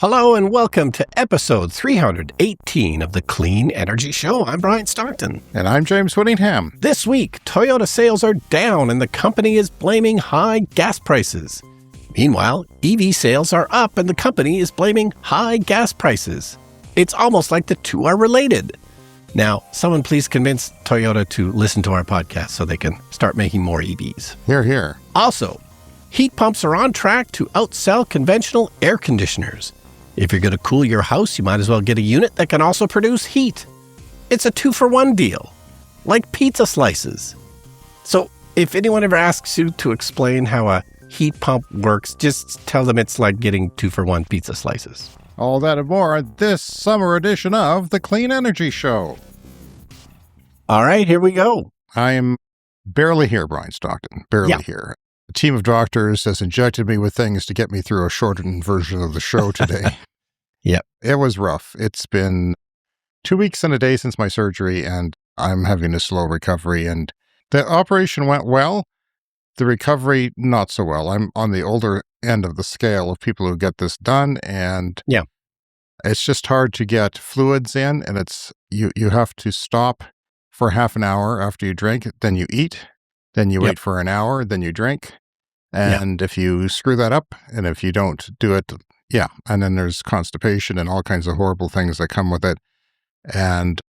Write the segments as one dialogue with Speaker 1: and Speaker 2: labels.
Speaker 1: Hello and welcome to episode 318 of the Clean Energy Show. I'm Brian Stockton.
Speaker 2: And I'm James Whittingham.
Speaker 1: This week, Toyota sales are down and the company is blaming high gas prices. Meanwhile, EV sales are up and the company is blaming high gas prices. It's almost like the two are related. Now, someone please convince Toyota to listen to our podcast so they can start making more EVs.
Speaker 2: Hear, hear.
Speaker 1: Also, heat pumps are on track to outsell conventional air conditioners. If you're going to cool your house, you might as well get a unit that can also produce heat. It's a 2-for-1 deal, like pizza slices. So if anyone ever asks you to explain how a heat pump works, just tell them it's like getting 2-for-1 pizza slices.
Speaker 2: All that and more at this summer edition of the Clean Energy Show.
Speaker 1: All right, here we go.
Speaker 2: I'm barely here, Brian Stockton. Barely here. A team of doctors has injected me with things to get me through a shortened version of the show today.
Speaker 1: Yep.
Speaker 2: It was rough. It's been 2 weeks and a day since my surgery, and I'm having a slow recovery. And the operation went well. The recovery, not so well. I'm on the older end of the scale of people who get this done, and it's just hard to get fluids in, and it's you have to stop for half an hour after you drink, then you eat. Then you wait for an hour, then you drink. And if you screw that up, and if you don't do it, and then there's constipation and all kinds of horrible things that come with it, and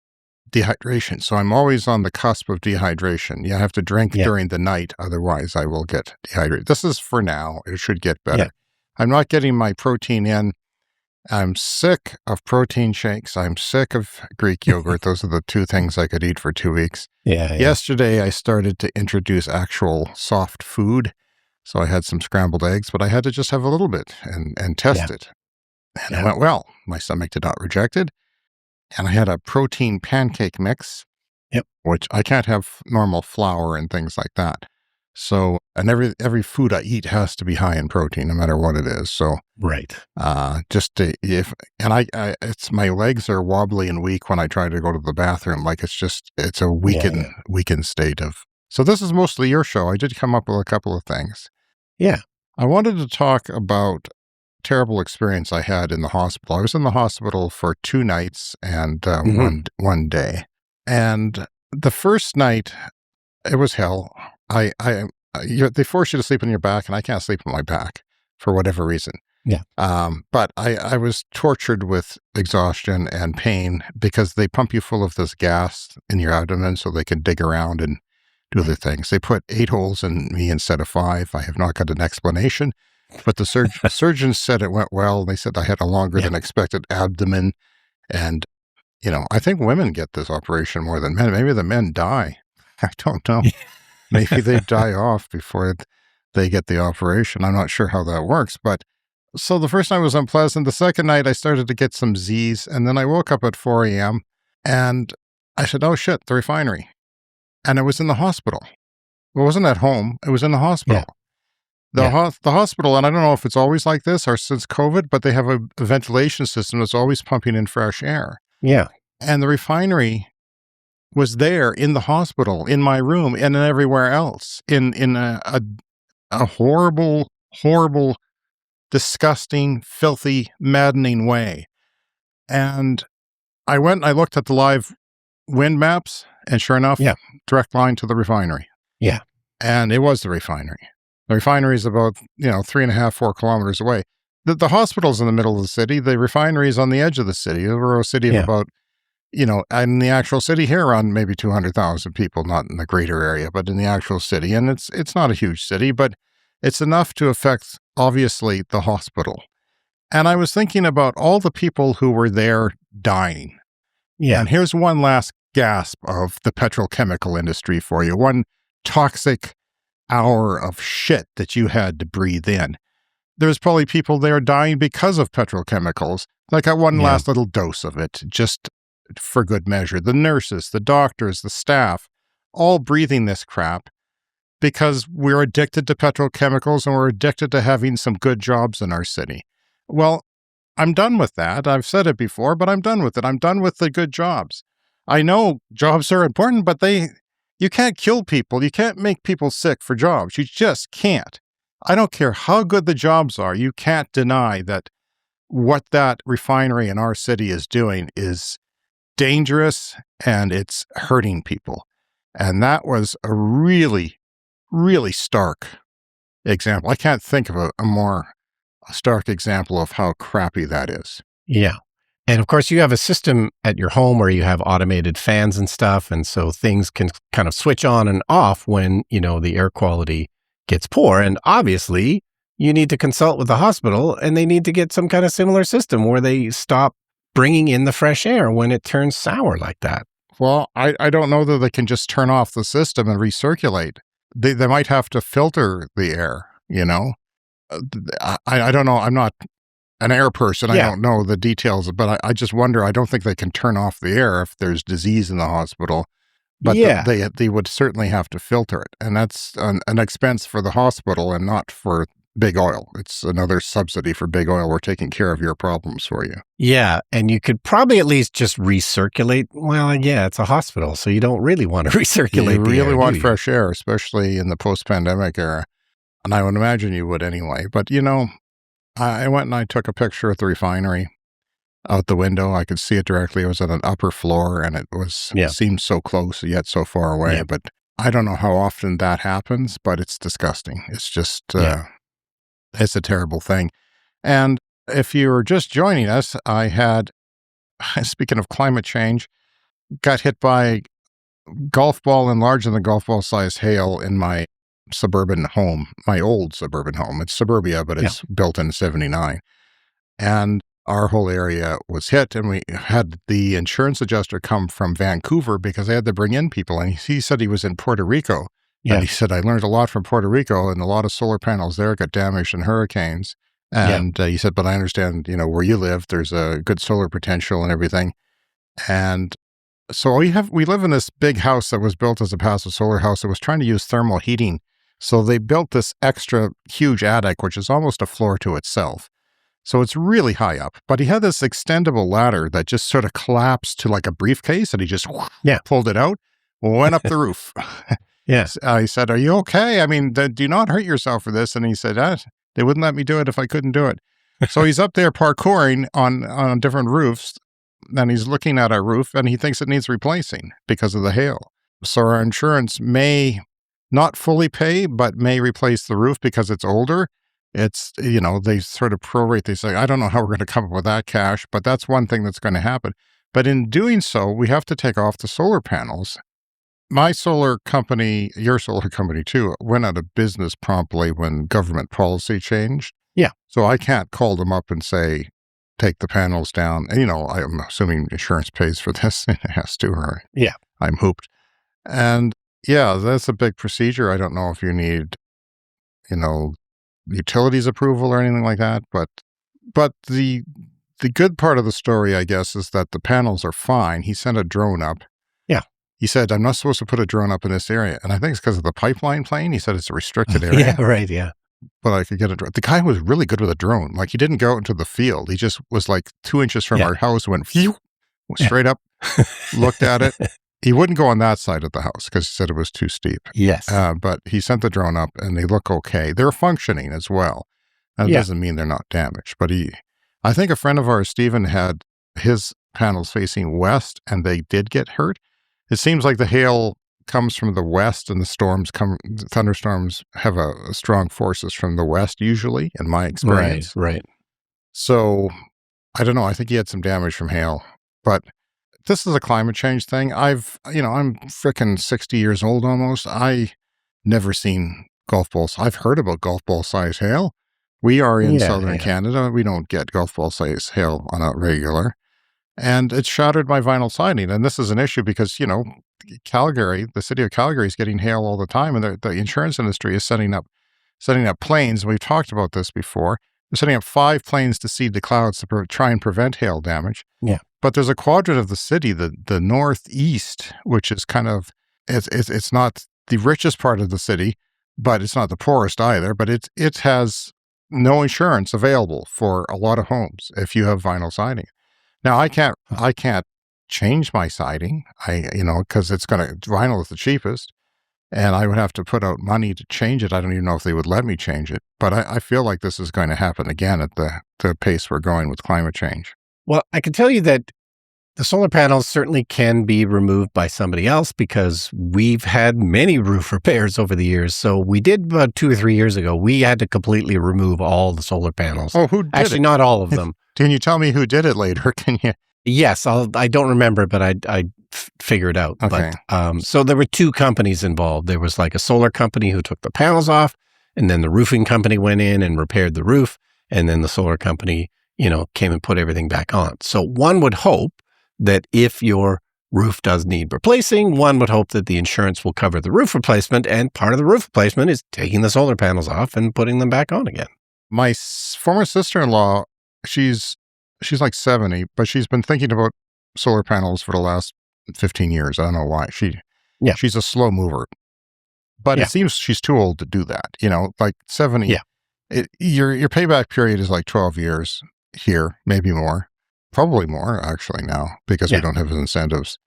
Speaker 2: dehydration. So I'm always on the cusp of dehydration. You have to drink during the night, otherwise I will get dehydrated. This is for now. It should get better. I'm not getting my protein in. I'm sick of protein shakes. I'm sick of Greek yogurt. Those are the two things I could eat for 2 weeks. Yesterday, I started to introduce actual soft food. So I had some scrambled eggs, but I had to just have a little bit and test it. And it went well. My stomach did not reject it. And I had a protein pancake mix, which I can't have normal flour and things like that. So, and every food I eat has to be high in protein, no matter what it is. So, it's my legs are wobbly and weak when I try to go to the bathroom. Like it's a weakened state of. So this is mostly your show. I did come up with a couple of things.
Speaker 1: Yeah,
Speaker 2: I wanted to talk about terrible experience I had in the hospital. I was in the hospital for 2 nights and one day, and the first night it was hell. They force you to sleep on your back, and I can't sleep on my back for whatever reason. But I was tortured with exhaustion and pain because they pump you full of this gas in your abdomen so they can dig around and do other things. They put 8 holes in me instead of 5. I have not got an explanation, but the surgeons said it went well. They said I had a longer than expected abdomen. And, I think women get this operation more than men. Maybe the men die. I don't know. Maybe they die off before they get the operation. I'm not sure how that works. But so the first night was unpleasant. The second night I started to get some Z's, and then I woke up at 4 a.m. and I said, oh shit, the refinery. And it was in the hospital. It wasn't at home. It was in the hospital. The hospital, and I don't know if it's always like this or since COVID, but they have a ventilation system that's always pumping in fresh air. And the refinery was there in the hospital, in my room, and everywhere else, in a horrible, horrible, disgusting, filthy, maddening way. And I went and I looked at the live wind maps, and sure enough, direct line to the refinery. And it was the refinery. The refinery is about, 3.5, 4 kilometers away. The hospital's in the middle of the city. The refinery is on the edge of the city. We're a city of about, in the actual city here, around maybe 200,000 people, not in the greater area, but in the actual city. And it's not a huge city, but it's enough to affect, obviously, the hospital. And I was thinking about all the people who were there dying. And here's one last gasp of the petrochemical industry for you. One toxic hour of shit that you had to breathe in. There's probably people there dying because of petrochemicals. Like got one last little dose of it, just for good measure. The nurses, the doctors, the staff, all breathing this crap because we're addicted to petrochemicals and we're addicted to having some good jobs in our city. Well, I'm done with that. I've said it before, but I'm done with it. I'm done with the good jobs. I know jobs are important, but you can't kill people. You can't make people sick for jobs. You just can't. I don't care how good the jobs are. You can't deny that what that refinery in our city is doing is dangerous and it's hurting people. And that was a really, really stark example. I can't think of a more stark example of how crappy that is.
Speaker 1: Yeah. And of course, you have a system at your home where you have automated fans and stuff. And so things can kind of switch on and off when, the air quality gets poor. And obviously, you need to consult with the hospital and they need to get some kind of similar system where they stop bringing in the fresh air when it turns sour like that.
Speaker 2: Well, I don't know that they can just turn off the system and recirculate. They might have to filter the air, I don't know. I'm not an air person. I don't know the details, but I just wonder, I don't think they can turn off the air if there's disease in the hospital. But they would certainly have to filter it. And that's an expense for the hospital and not for big oil. It's another subsidy for big oil. We're taking care of your problems for you.
Speaker 1: Yeah. And you could probably at least just recirculate. Well, yeah, it's a hospital, so you don't really want to recirculate.
Speaker 2: You really want fresh air, especially in the post-pandemic era. And I would imagine you would anyway. But, I went and I took a picture at the refinery out the window. I could see it directly. It was on an upper floor and it seemed so close yet so far away. Yeah. But I don't know how often that happens, but it's disgusting. It's just, it's a terrible thing. And if you're just joining us, I had, speaking of climate change, got hit by golf ball and larger than golf ball size hail in my suburban home, my old suburban home. It's suburbia, but it's built in 79. And our whole area was hit, and we had the insurance adjuster come from Vancouver because they had to bring in people. And he said he was in Puerto Rico. Yeah. And he said, I learned a lot from Puerto Rico, and a lot of solar panels there got damaged in hurricanes. And he said, but I understand, where you live, there's a good solar potential and everything. And so we live in this big house that was built as a passive solar house that was trying to use thermal heating. So they built this extra huge attic, which is almost a floor to itself. So it's really high up. But he had this extendable ladder that just sort of collapsed to like a briefcase, and he just pulled it out, went up the roof.
Speaker 1: Yes.
Speaker 2: I said, are you okay? I mean, do not hurt yourself for this. And he said, they wouldn't let me do it if I couldn't do it. So he's up there parkouring on different roofs, and he's looking at our roof, and he thinks it needs replacing because of the hail. So our insurance may not fully pay, but may replace the roof because it's older. It's, they sort of prorate. They say, I don't know how we're going to come up with that cash, but that's one thing that's going to happen. But in doing so, we have to take off the solar panels. My solar company, your solar company too, went out of business promptly when government policy changed.
Speaker 1: Yeah.
Speaker 2: So I can't call them up and say, take the panels down. And, I'm assuming insurance pays for this. It has to, or I'm hooped. And that's a big procedure. I don't know if you need, utilities approval or anything like that. But the good part of the story, I guess, is that the panels are fine. He sent a drone up.
Speaker 1: Yeah.
Speaker 2: He said, I'm not supposed to put a drone up in this area. And I think it's because of the pipeline plane. He said it's a restricted area.
Speaker 1: Yeah, right, yeah.
Speaker 2: But I could get a drone. The guy was really good with a drone. Like, he didn't go out into the field. He just was like 2 inches from our house, went straight up, looked at it. He wouldn't go on that side of the house because he said it was too steep.
Speaker 1: Yes.
Speaker 2: But he sent the drone up and they look okay. They're functioning as well. That doesn't mean they're not damaged. But I think a friend of ours, Stephen, had his panels facing west and they did get hurt. It seems like the hail comes from the west and the thunderstorms have a strong forces from the west usually, in my experience.
Speaker 1: Right.
Speaker 2: So I don't know. I think he had some damage from hail. But this is a climate change thing. I'm frickin' 60 years old almost. I never seen golf balls. I've heard about golf ball size hail. We are in southern Canada. We don't get golf ball size hail on a regular. And it shattered my vinyl siding. And this is an issue because, Calgary, the city of Calgary is getting hail all the time. And the insurance industry is setting up planes. We've talked about this before. They're setting up 5 planes to seed the clouds to try and prevent hail damage. Yeah. But there's a quadrant of the city, the northeast, which is kind of, it's not the richest part of the city, but it's not the poorest either. But it has no insurance available for a lot of homes if you have vinyl siding. Now I can't change my siding, because vinyl is the cheapest, and I would have to put out money to change it. I don't even know if they would let me change it. But I feel like this is going to happen again at the pace we're going with climate change.
Speaker 1: Well, I can tell you that the solar panels certainly can be removed by somebody else because we've had many roof repairs over the years. So we did about 2 or 3 years ago. We had to completely remove all the solar panels.
Speaker 2: Oh, who did
Speaker 1: Actually,
Speaker 2: it?
Speaker 1: not all of them.
Speaker 2: Can you tell me who did it later? Can you?
Speaker 1: Yes, I don't remember, but I figure it out.
Speaker 2: Okay.
Speaker 1: But so there were 2 companies involved. There was like a solar company who took the panels off, and then the roofing company went in and repaired the roof, and then the solar company, came and put everything back on. So one would hope that if your roof does need replacing, one would hope that the insurance will cover the roof replacement, and part of the roof replacement is taking the solar panels off and putting them back on again.
Speaker 2: My former sister-in-law, she's like 70, but she's been thinking about solar panels for the last 15 years. I don't know why. She's a slow mover, but it seems she's too old to do that. Like 70. Yeah. Your payback period is like 12 years here, maybe more. Probably more, actually, now, because we don't have incentives.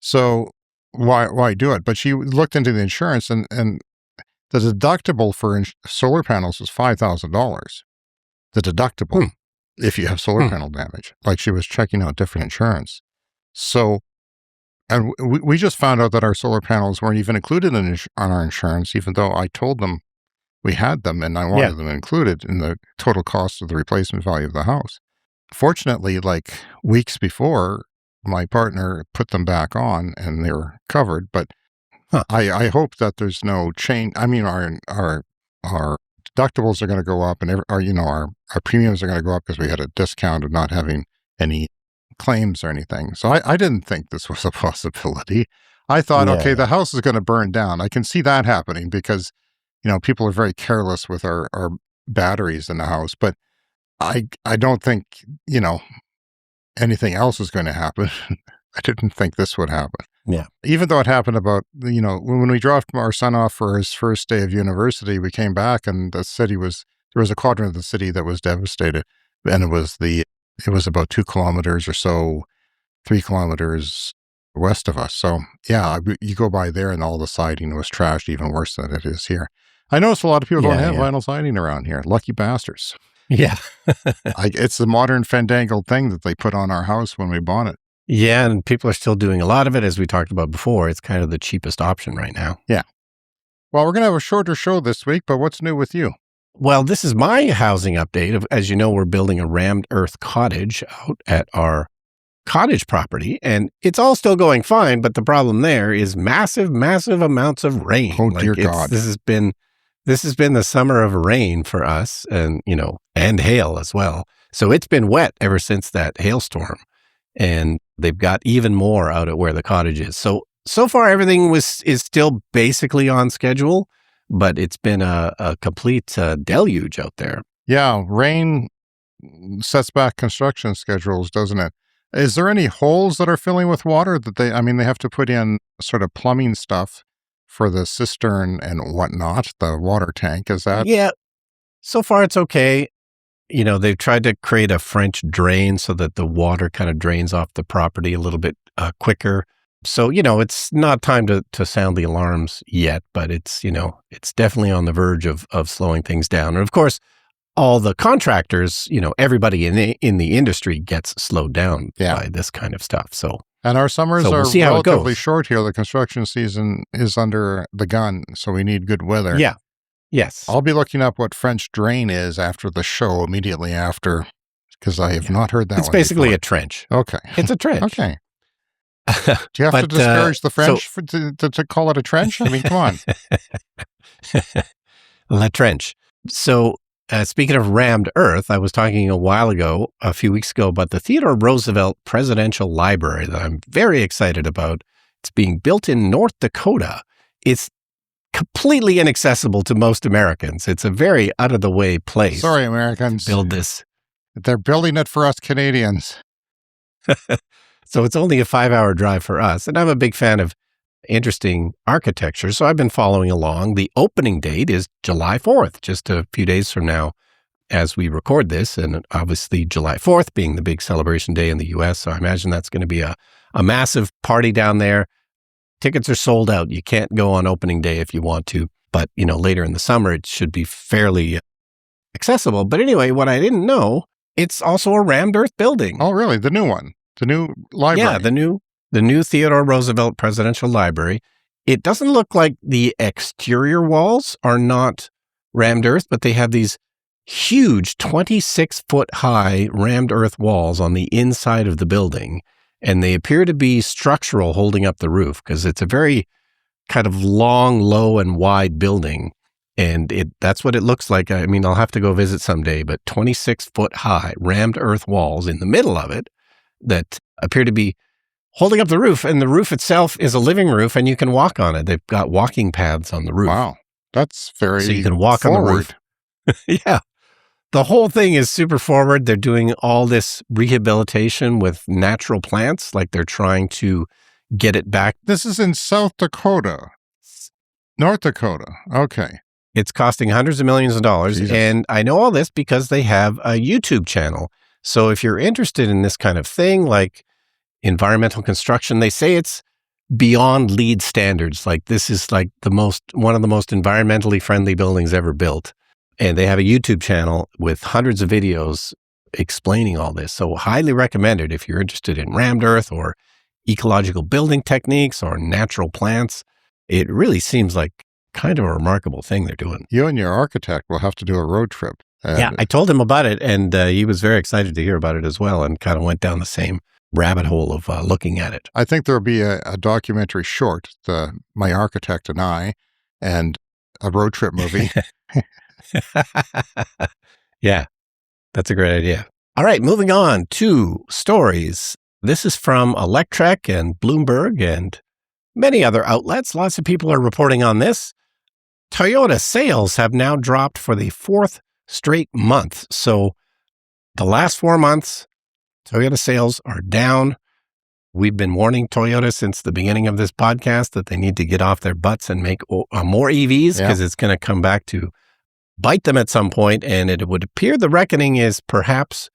Speaker 2: So why do it? But she looked into the insurance, and the deductible for solar panels is $5,000. The deductible, if you have solar panel damage. Like, she was checking out different insurance. So, and we just found out that our solar panels weren't even included on our insurance, even though I told them we had them and I wanted them included in the total cost of the replacement value of the house. Fortunately, like weeks before, my partner put them back on and they were covered. But I hope that there's no change. I mean, our deductibles are going to go up, and our premiums are going to go up because we had a discount of not having any claims or anything. So I didn't think this was a possibility. I thought, okay, the house is going to burn down. I can see that happening because, people are very careless with our batteries in the house. But I don't think, anything else is going to happen. I didn't think this would happen.
Speaker 1: Yeah.
Speaker 2: Even though it happened about, when we dropped our son off for his first day of university, we came back and there was a quadrant of the city that was devastated. And it was about 2 kilometers or so, 3 kilometers west of us. So yeah, you go by there and all the siding was trashed, even worse than it is here. I noticed a lot of people don't have vinyl siding around here. Lucky bastards.
Speaker 1: Yeah.
Speaker 2: It's the modern fandangled thing that they put on our house when we bought it.
Speaker 1: Yeah, and people are still doing a lot of it, as we talked about before. It's kind of the cheapest option right now.
Speaker 2: Yeah. Well, we're going to have a shorter show this week, but what's new with you?
Speaker 1: Well, this is my housing update. As you know, we're building a rammed earth cottage out at our cottage property, and it's all still going fine, but the problem there is massive, massive amounts of rain.
Speaker 2: Oh, dear God.
Speaker 1: This has been the summer of rain for us, and and hail as well. So it's been wet ever since that hailstorm, and they've got even more out at where the cottage is. So far everything is still basically on schedule, but it's been a complete deluge out there.
Speaker 2: Yeah, rain sets back construction schedules, doesn't it? Is there any holes that are filling with water that they have to put in sort of plumbing stuff for the cistern and whatnot, the water tank? Is that?
Speaker 1: Yeah. So far it's okay. They've tried to create a French drain so that the water kind of drains off the property a little bit quicker. So, it's not time to sound the alarms yet, but it's definitely on the verge of slowing things down. And of course, all the contractors, everybody in the industry gets slowed down by this kind of stuff.
Speaker 2: And our summers
Speaker 1: we'll
Speaker 2: are
Speaker 1: see how
Speaker 2: relatively
Speaker 1: it goes.
Speaker 2: short here. The construction season is under the gun, so we need good weather.
Speaker 1: Yeah. Yes.
Speaker 2: I'll be looking up what French drain is after the show, immediately after, because I have not heard that
Speaker 1: It's
Speaker 2: one
Speaker 1: basically
Speaker 2: before.
Speaker 1: a trench.
Speaker 2: Okay.
Speaker 1: It's a trench.
Speaker 2: Okay. Do you have to discourage the French to call it a trench? I mean, come on.
Speaker 1: La trench. So, speaking of rammed earth, I was talking a few weeks ago, about the Theodore Roosevelt Presidential Library that I'm very excited about. It's being built in North Dakota. It's completely inaccessible to most Americans. It's a very out-of-the-way place.
Speaker 2: Sorry, Americans.
Speaker 1: Build this.
Speaker 2: They're building it for us Canadians.
Speaker 1: So it's only a 5-hour drive for us. And I'm a big fan of interesting architecture, so I've been following along. The opening date is July 4th, just a few days from now as we record this. And obviously July 4th being the big celebration day in the U.S., so I imagine that's going to be a massive party down there. tickets are sold out. You can't go on opening day if you want to, but later in the summer, it should be fairly accessible. But anyway, what I didn't know, it's also a rammed earth building.
Speaker 2: Oh, really? The new one, the new library.
Speaker 1: Yeah, the new Theodore Roosevelt Presidential Library. It doesn't look like the exterior walls are not rammed earth, but they have these huge 26-foot high rammed earth walls on the inside of the building. And they appear to be structural, holding up the roof, because it's a very kind of long, low, and wide building. And that's what it looks like. I mean, I'll have to go visit someday, but 26-foot high rammed earth walls in the middle of it that appear to be holding up the roof. And the roof itself is a living roof, and you can walk on it. They've got walking paths on the roof.
Speaker 2: Wow. That's very
Speaker 1: So you can walk
Speaker 2: forward.
Speaker 1: on the roof. Yeah. The whole thing is super forward. They're doing all this rehabilitation with natural plants, like they're trying to get it back.
Speaker 2: This is in South Dakota. North Dakota. Okay.
Speaker 1: It's costing hundreds of millions of dollars.
Speaker 2: Jesus.
Speaker 1: And I know all this because they have a YouTube channel. So if you're interested in this kind of thing, like environmental construction, they say it's beyond LEED standards. Like this is like one of the most environmentally friendly buildings ever built. And they have a YouTube channel with hundreds of videos explaining all this. So highly recommended if you're interested in rammed earth or ecological building techniques or natural plants. It really seems like kind of a remarkable thing they're doing.
Speaker 2: You and your architect will have to do a road trip.
Speaker 1: Yeah, I told him about it, and he was very excited to hear about it as well, and kind of went down the same rabbit hole of looking at it.
Speaker 2: I think there'll be a documentary short, My Architect and I, and a road trip movie.
Speaker 1: Yeah, that's a great idea. All right, moving on to stories. This is from Electrek and Bloomberg and many other outlets. Lots of people are reporting on this. Toyota sales have now dropped for the fourth straight month. So the last 4 months, Toyota sales are down. We've been warning Toyota since the beginning of this podcast that they need to get off their butts and make more EVs, because it's going to come back to bite them at some point. And it would appear the reckoning is perhaps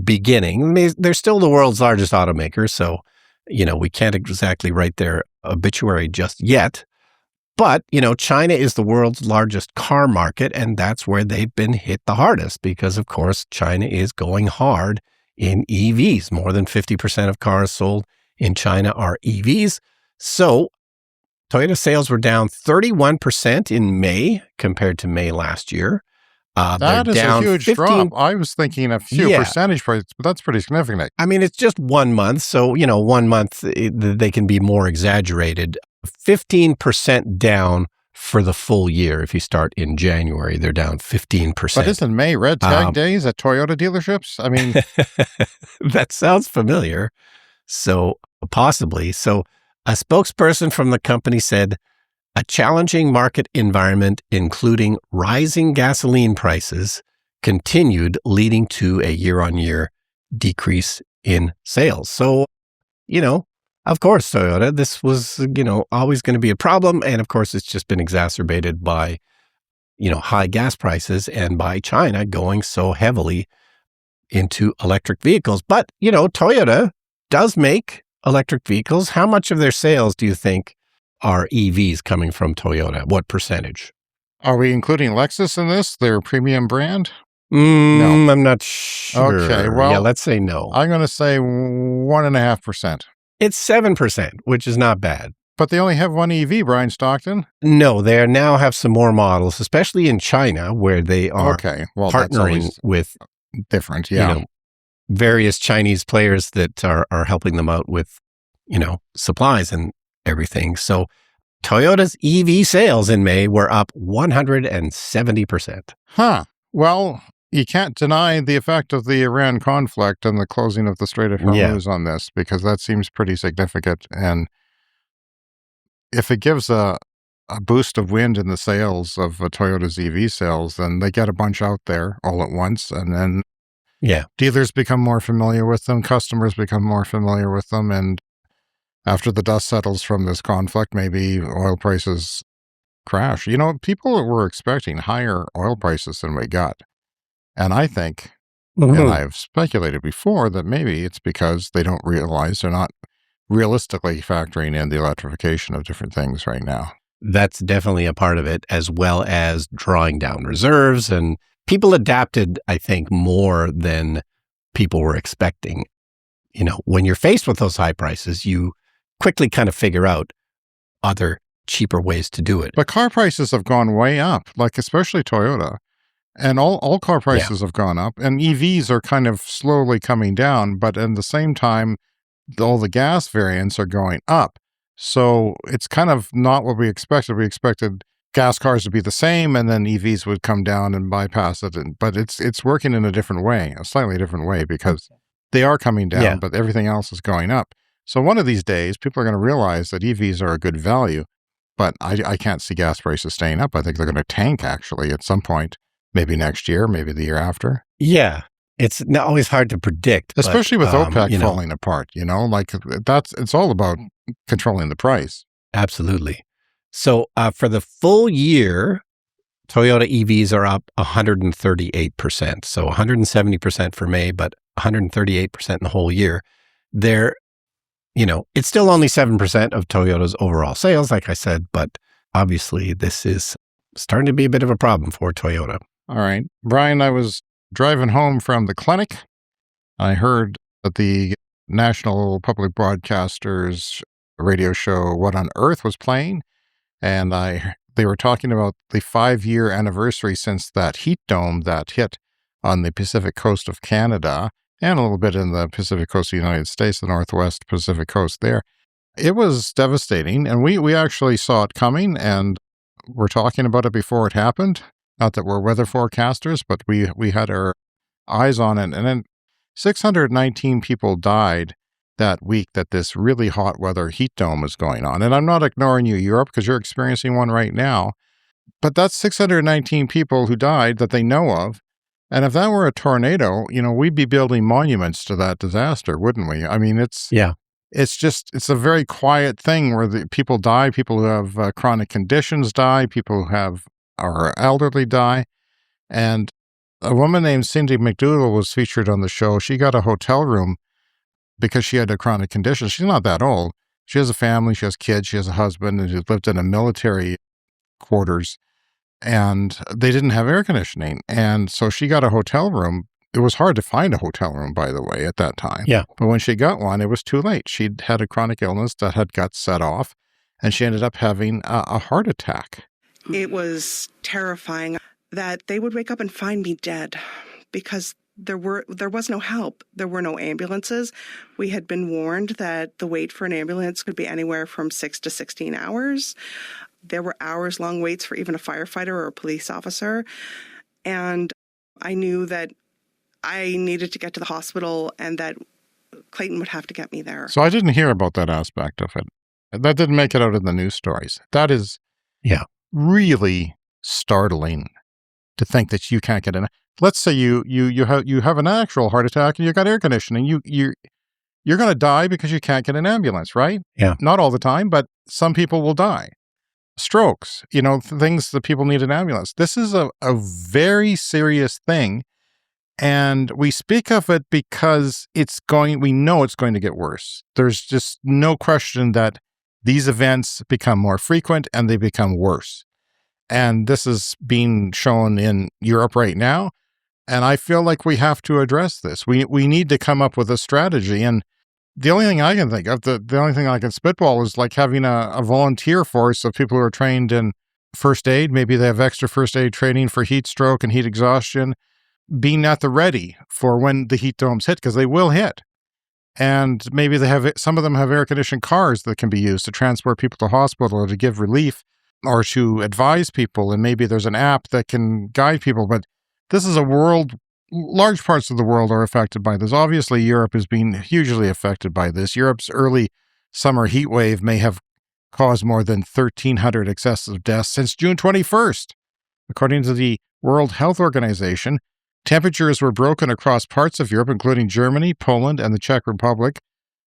Speaker 1: beginning. I mean, they're still the world's largest automaker, so we can't exactly write their obituary just yet. But, China is the world's largest car market, and that's where they've been hit the hardest because, of course, China is going hard in EVs. More than 50% of cars sold in China are EVs. So Toyota sales were down 31% in May compared to May last year.
Speaker 2: That is a huge drop. I was thinking a few percentage points, but that's pretty significant.
Speaker 1: I mean, it's just 1 month. So, 1 month, they can be more exaggerated. 15% down for the full year. If you start in January, they're down 15%.
Speaker 2: But isn't May red tag days at Toyota dealerships? I mean,
Speaker 1: that sounds familiar. So possibly. So a spokesperson from the company said, a challenging market environment, including rising gasoline prices, continued, leading to a year-on-year decrease in sales. So, of course, Toyota, this was, always going to be a problem. And of course, it's just been exacerbated by, high gas prices and by China going so heavily into electric vehicles. But, Toyota does make electric vehicles. How much of their sales do you think are EVs coming from Toyota? What percentage?
Speaker 2: Are we including Lexus in this, their premium brand?
Speaker 1: No, I'm not sure.
Speaker 2: Okay, well,
Speaker 1: yeah, let's say no.
Speaker 2: I'm going to say 1.5%.
Speaker 1: It's 7%, which is not bad.
Speaker 2: But they only have one EV, Brian Stockton.
Speaker 1: No, they now have some more models, especially in China, where they are partnering with
Speaker 2: different,
Speaker 1: various Chinese players that are helping them out with, supplies and everything. So Toyota's EV sales in May were up 170%.
Speaker 2: Huh. Well, you can't deny the effect of the Iran conflict and the closing of the Strait of Hormuz on this, because that seems pretty significant. And if it gives a boost of wind in the sales of Toyota's EV sales, then they get a bunch out there all at once. And then dealers become more familiar with them, customers become more familiar with them. And after the dust settles from this conflict, maybe oil prices crash. People were expecting higher oil prices than we got. And I think, and I've speculated before, that maybe it's because they don't realize they're not realistically factoring in the electrification of different things right now.
Speaker 1: That's definitely a part of it, as well as drawing down reserves. And people adapted, I think, more than people were expecting. When you're faced with those high prices, you quickly kind of figure out other cheaper ways to do it.
Speaker 2: But car prices have gone way up, like especially Toyota. And all car prices have gone up, and EVs are kind of slowly coming down, but at the same time, all the gas variants are going up. So it's kind of not what we expected. We expected gas cars to be the same, and then EVs would come down and bypass it. But it's working in a different way, a slightly different way, because they are coming down, but everything else is going up. So one of these days, people are going to realize that EVs are a good value, but I can't see gas prices staying up. I think they're going to tank, actually, at some point. Maybe next year, maybe the year after.
Speaker 1: Yeah. It's not always hard to predict.
Speaker 2: Especially with OPEC falling apart, it's all about controlling the price.
Speaker 1: Absolutely. So for the full year, Toyota EVs are up 138%. So 170% for May, but 138% in the whole year. It's still only 7% of Toyota's overall sales, like I said, but obviously this is starting to be a bit of a problem for Toyota.
Speaker 2: All right. Brian, I was driving home from the clinic. I heard that the National Public Broadcasters radio show What on Earth was playing, and they were talking about the 5-year anniversary since that heat dome that hit on the Pacific coast of Canada and a little bit in the Pacific coast of the United States, the Northwest Pacific coast there. It was devastating, and we actually saw it coming, and we're talking about it before it happened. Not that we're weather forecasters, but we had our eyes on it. And then 619 people died that week that this really hot weather heat dome is going on. And I'm not ignoring you, Europe, because you're experiencing one right now. But that's 619 people who died that they know of. And if that were a tornado, we'd be building monuments to that disaster, wouldn't we? I mean, it's a very quiet thing where the people die, people who have chronic conditions die, people who are elderly die. And a woman named Cindy McDougall was featured on the show. She got a hotel room because she had a chronic condition. She's not that old. She has a family, she has kids, she has a husband, and she lived in a military quarters. And they didn't have air conditioning. And so she got a hotel room. It was hard to find a hotel room, by the way, at that time.
Speaker 1: Yeah.
Speaker 2: But when she got one, it was too late. She'd had a chronic illness that had got set off, and she ended up having a heart attack.
Speaker 3: It was terrifying that they would wake up and find me dead because there was no help. There were no ambulances. We had been warned that the wait for an ambulance could be anywhere from 6 to 16 hours. There were hours-long waits for even a firefighter or a police officer. And I knew that I needed to get to the hospital and that Clayton would have to get me there.
Speaker 2: So I didn't hear about that aspect of it. That didn't make it out in the news stories. That is really startling to think that you can't get in. Let's say you have an actual heart attack and you got air conditioning. You're going to die because you can't get an ambulance, right?
Speaker 1: Yeah.
Speaker 2: Not all the time, but some people will die. Strokes, things that people need an ambulance. This is a very serious thing. And we speak of it because we know it's going to get worse. There's just no question that these events become more frequent and they become worse. And this is being shown in Europe right now. And I feel like we have to address this. We need to come up with a strategy. And the only thing I can think of, the only thing I can spitball is like having a volunteer force of people who are trained in first aid. Maybe they have extra first aid training for heat stroke and heat exhaustion, being at the ready for when the heat domes hit, because they will hit. And maybe some of them have air-conditioned cars that can be used to transport people to hospital or to give relief or to advise people. And maybe there's an app that can guide people. But this is large parts of the world are affected by this. Obviously, Europe is being hugely affected by this. Europe's early summer heat wave may have caused more than 1,300 excessive deaths since June 21st. According to the World Health Organization, temperatures were broken across parts of Europe, including Germany, Poland, and the Czech Republic.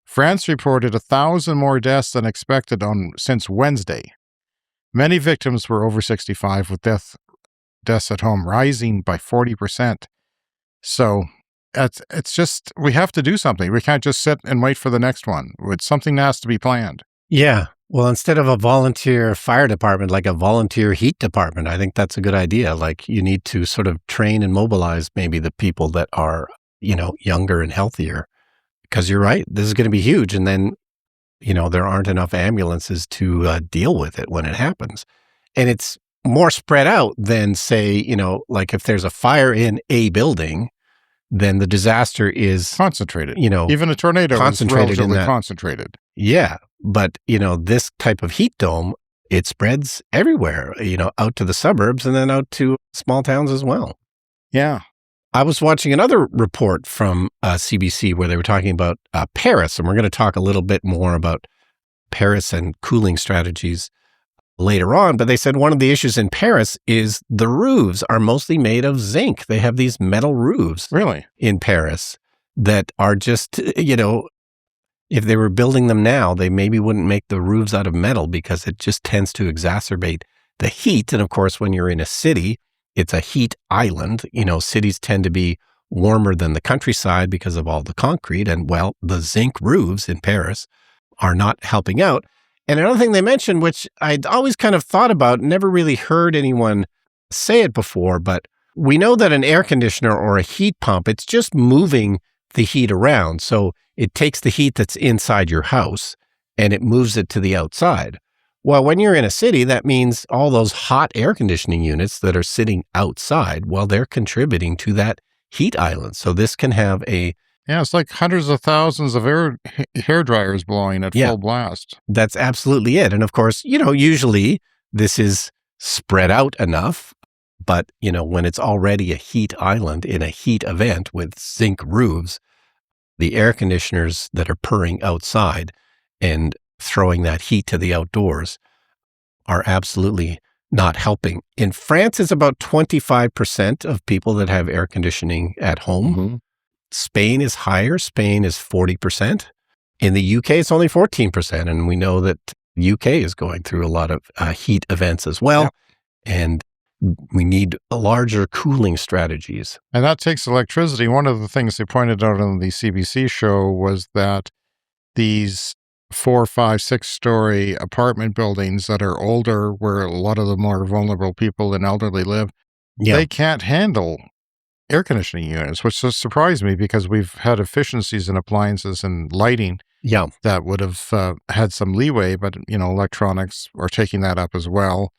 Speaker 2: France reported 1,000 more deaths than expected since Wednesday. Many victims were over 65, with deaths at home rising by 40%. So it's just, we have to do something. We can't just sit and wait for the next one. Something has to be planned.
Speaker 1: Yeah. Well, instead of a volunteer fire department, like a volunteer heat department, I think that's a good idea. Like you need to sort of train and mobilize maybe the people that are, younger and healthier, because you're right. This is going to be huge. And then, there aren't enough ambulances to deal with it when it happens. And it's more spread out than say, like if there's a fire in a building, then the disaster is
Speaker 2: concentrated. Even a tornado is relatively concentrated.
Speaker 1: Yeah. But, this type of heat dome, it spreads everywhere, out to the suburbs and then out to small towns as well.
Speaker 2: Yeah.
Speaker 1: I was watching another report from CBC where they were talking about Paris, and we're going to talk a little bit more about Paris and cooling strategies later on. But they said one of the issues in Paris is the roofs are mostly made of zinc. They have these metal roofs.
Speaker 2: Really?
Speaker 1: In Paris that are just, if they were building them now, they maybe wouldn't make the roofs out of metal because it just tends to exacerbate the heat. And of course, when you're in a city, it's a heat island. Cities tend to be warmer than the countryside because of all the concrete. And well, the zinc roofs in Paris are not helping out. And another thing they mentioned, which I'd always kind of thought about, never really heard anyone say it before, but we know that an air conditioner or a heat pump, it's just moving the heat around. So it takes the heat that's inside your house and it moves it to the outside. Well, when you're in a city, that means all those hot air conditioning units that are sitting outside, well, they're contributing to that heat island. So this can have a...
Speaker 2: Yeah, it's like hundreds of thousands of hair dryers blowing at full blast.
Speaker 1: That's absolutely it. And of course, usually this is spread out enough, but, when it's already a heat island in a heat event with zinc roofs, the air conditioners that are purring outside and throwing that heat to the outdoors are absolutely not helping. In France, it's about 25% of people that have air conditioning at home.
Speaker 2: Mm-hmm.
Speaker 1: Spain is higher. Spain is 40%. In the UK, it's only 14%. And we know that the UK is going through a lot of heat events as well. Yep. And we need larger cooling strategies.
Speaker 2: And that takes electricity. One of the things they pointed out on the CBC show was that these 4, 5, 6-story apartment buildings that are older, where a lot of the more vulnerable people and elderly live, they can't handle air conditioning units, which just surprised me because we've had efficiencies in appliances and lighting that would have had some leeway, but, electronics are taking that up as well.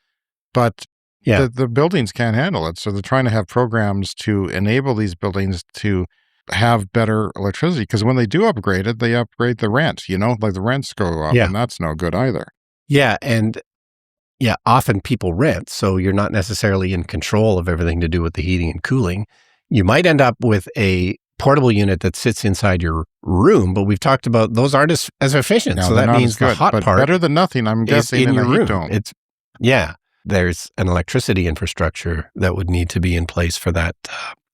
Speaker 2: But the buildings can't handle it. So they're trying to have programs to enable these buildings to have better electricity, because when they do upgrade it, they upgrade the rent, like the rents go up, and that's no good either.
Speaker 1: Yeah. And often people rent, so you're not necessarily in control of everything to do with the heating and cooling. You might end up with a portable unit that sits inside your room, but we've talked about those aren't as efficient.
Speaker 2: No,
Speaker 1: so that means the hot part
Speaker 2: better than nothing, I'm guessing, in your heat dome.
Speaker 1: There's an electricity infrastructure that would need to be in place for that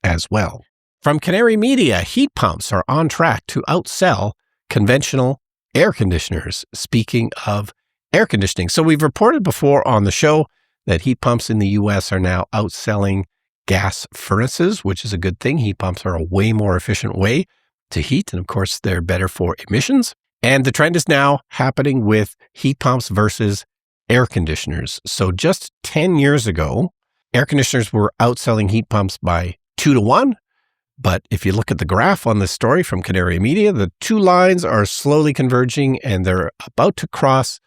Speaker 1: as well. From Canary Media, heat pumps are on track to outsell conventional air conditioners. Speaking of air conditioning, so we've reported before on the show that heat pumps in the U.S. are now outselling gas furnaces, which is a good thing. Heat pumps are a way more efficient way to heat, and of course, they're better for emissions. And the trend is now happening with heat pumps versus air conditioners. So just 10 years ago, air conditioners were outselling heat pumps by 2-to-1. But if you look at the graph on this story from Canary Media, the two lines are slowly converging and they're about to cross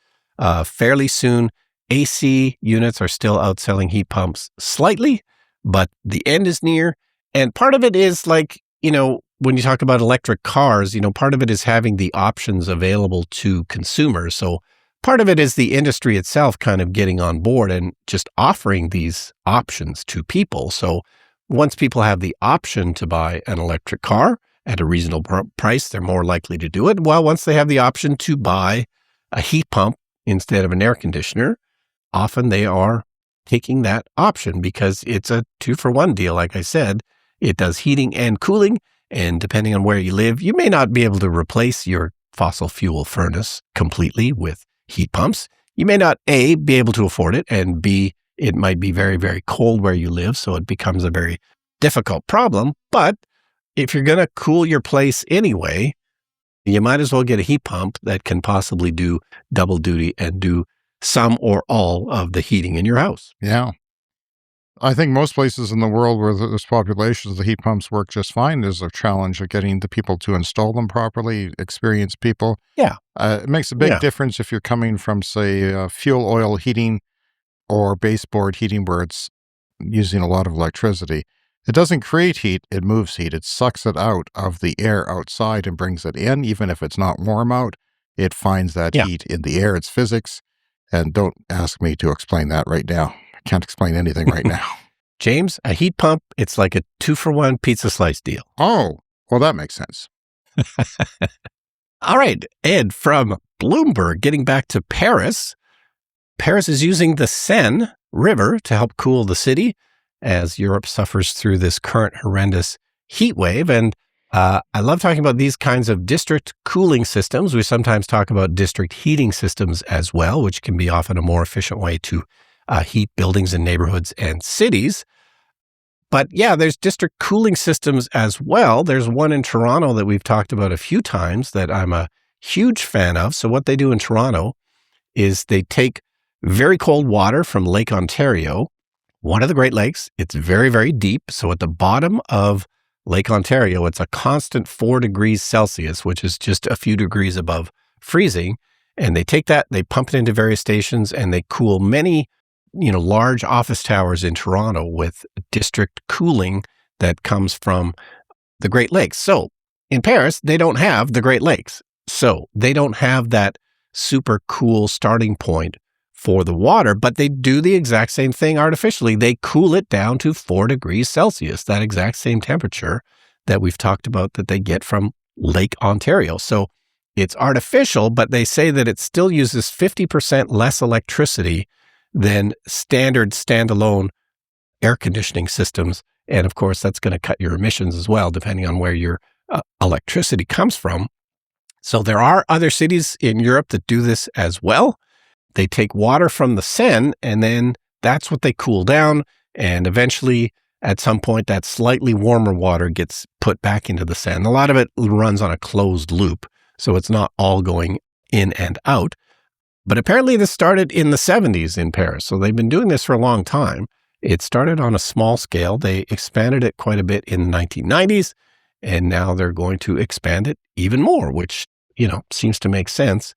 Speaker 1: fairly soon. AC units are still outselling heat pumps slightly, but the end is near. And part of it is like, when you talk about electric cars, part of it is having the options available to consumers. So part of it is the industry itself kind of getting on board and just offering these options to people. So once people have the option to buy an electric car at a reasonable price, they're more likely to do it. Well, once they have the option to buy a heat pump instead of an air conditioner, often they are taking that option because it's a 2-for-1 deal. Like I said, it does heating and cooling. And depending on where you live, you may not be able to replace your fossil fuel furnace completely with heat pumps. You may not, A, be able to afford it, and B, it might be very, very cold where you live, so it becomes a very difficult problem. But if you're going to cool your place anyway, you might as well get a heat pump that can possibly do double duty and do some or all of the heating in your house.
Speaker 2: Yeah. I think most places in the world where there's populations, the heat pumps work just fine. There's a challenge of getting the people to install them properly, experienced people.
Speaker 1: Yeah.
Speaker 2: It makes a big difference if you're coming from, say, fuel oil heating or baseboard heating where it's using a lot of electricity. It doesn't create heat, it moves heat. It sucks it out of the air outside and brings it in. Even if it's not warm out, it finds that heat in the air. It's physics. And don't ask me to explain that right now. I can't explain anything right now.
Speaker 1: James, a heat pump, it's like a 2-for-1 pizza slice deal.
Speaker 2: Oh, well, that makes sense.
Speaker 1: All right, Ed from Bloomberg, getting back to Paris. Paris is using the Seine River to help cool the city as Europe suffers through this current horrendous heat wave. And I love talking about these kinds of district cooling systems. We sometimes talk about district heating systems as well, which can be often a more efficient way to heat buildings and neighborhoods and cities. But yeah, there's district cooling systems as well. There's one in Toronto that we've talked about a few times that I'm a huge fan of. So what they do in Toronto is they take very cold water from Lake Ontario, one of the Great Lakes. It's very, very deep. So at the bottom of Lake Ontario, it's a constant 4 degrees Celsius, which is just a few degrees above freezing. And they take that, they pump it into various stations, and they cool many, large office towers in Toronto with district cooling that comes from the Great Lakes. So in Paris, they don't have the Great Lakes. So they don't have that super cool starting point for the water, but they do the exact same thing artificially. They cool it down to 4 degrees Celsius, that exact same temperature that we've talked about that they get from Lake Ontario. So it's artificial, but they say that it still uses 50% less electricity than standard standalone air conditioning systems. And of course, that's going to cut your emissions as well, depending on where your electricity comes from. So there are other cities in Europe that do this as well. They take water from the Seine, and then that's what they cool down. And eventually, at some point, that slightly warmer water gets put back into the Seine. A lot of it runs on a closed loop, so it's not all going in and out. But apparently, this started in the 70s in Paris. So they've been doing this for a long time. It started on a small scale. They expanded it quite a bit in the 1990s, and now they're going to expand it even more, which, seems to make sense.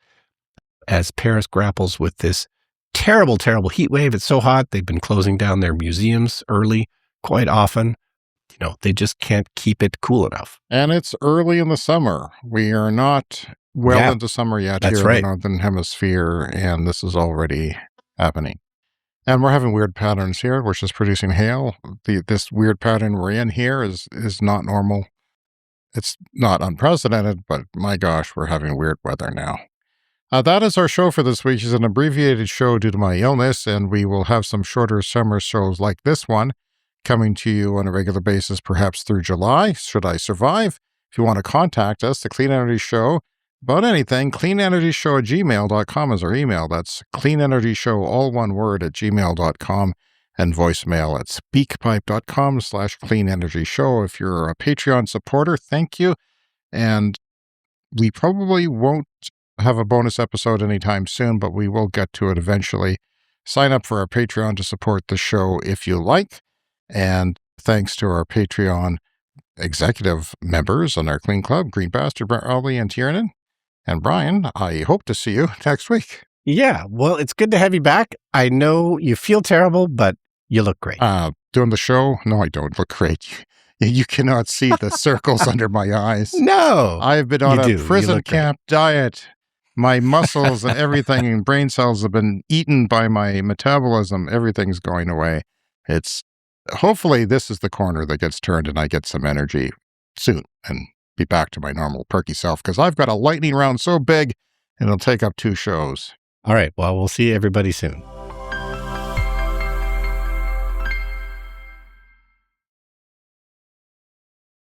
Speaker 1: As Paris grapples with this terrible, terrible heat wave. It's so hot, they've been closing down their museums early quite often. They just can't keep it cool enough.
Speaker 2: And it's early in the summer. We are not into summer yet here in the Northern Hemisphere, and this is already happening. And we're having weird patterns here, which is producing hail. This weird pattern we're in here is not normal. It's not unprecedented, but my gosh, we're having weird weather now. That is our show for this week. It's an abbreviated show due to my illness, and we will have some shorter summer shows like this one coming to you on a regular basis, perhaps through July, should I survive. If you want to contact us, the Clean Energy Show, about anything, cleanenergyshow@gmail.com is our email. That's cleanenergyshow, all one word, @gmail.com, and voicemail at speakpipe.com/cleanenergyshow. If you're a Patreon supporter, thank you. And we probably won't have a bonus episode anytime soon, but we will get to it eventually. Sign up for our Patreon to support the show if you like. And thanks to our Patreon executive members on our Clean Club, Green Bastard, Brent Rowley, and Tiernan. And Brian, I hope to see you next week.
Speaker 1: Yeah, well, it's good to have you back. I know you feel terrible, but you look great.
Speaker 2: Doing the show? No, I don't look great. You cannot see the circles under my eyes.
Speaker 1: No.
Speaker 2: I've been on a prison camp diet. My muscles and everything and brain cells have been eaten by my metabolism. Everything's going away. Hopefully this is the corner that gets turned and I get some energy soon and be back to my normal perky self, because I've got a lightning round so big it'll take up 2 shows.
Speaker 1: All right. Well, we'll see everybody soon.